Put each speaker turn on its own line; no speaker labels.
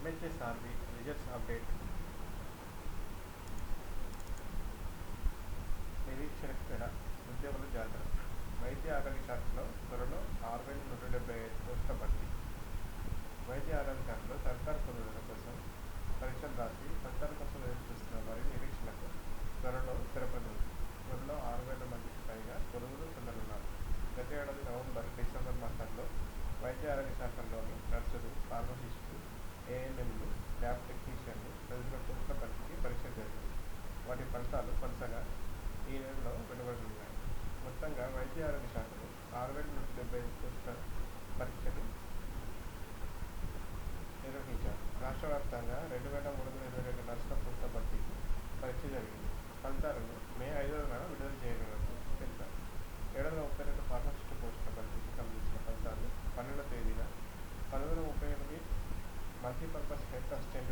MHSRB results update. నిరీక్షణ ఉద్యోగుల జాతర. వైద్య ఆరోగ్య శాఖలో త్వరలో 6,175 పోస్టుల భర్తీ. వైద్య ఆరోగ్య శాఖలో సర్కారు పనుల కోసం పరీక్షలు రాసి ఫలితాల కోసం ఎదురుచూస్తున్న వారి నిరీక్షణకు త్వరలో తెరపనుంది. త్వరలో 6,000 మందికి పైగా కొలువులు పొందనున్నారు. గత ఏడాది నవంబర్, డిసెంబర్ మాసాల్లో వైద్య ఆరోగ్య శాఖల్లోని నర్సులు, ఫార్మసిస్టులు, ఏఎన్ఎంలు, ల్యాబ్ టెక్నీషియన్లు తదితర పోస్టుల భర్తీకి పరీక్షలు జరిగాయి. వాటి ఫలితాలు వరుసగా ఈ నెలలో వెలువడనున్నాయి. మొత్తంగా వైద్య ఆరోగ్య శాఖలో 6,175 పోస్టుల పరీక్షలు నిర్వహించారు. రాష్ట్ర వ్యాప్తంగా 2,322 నర్సుల పోస్టుల భర్తీకి పరీక్ష జరిగింది. ఫలితాలను మే 5న విడుదల చేయనున్నట్టు తెలిపారు. 732 ఫార్మసిస్టు పోస్టుల భర్తీకి సంబంధించిన ఫలితాలు 12వ తేదీన, 1038 మల్టీపర్పస్ హెల్త్ అసిస్టెంట్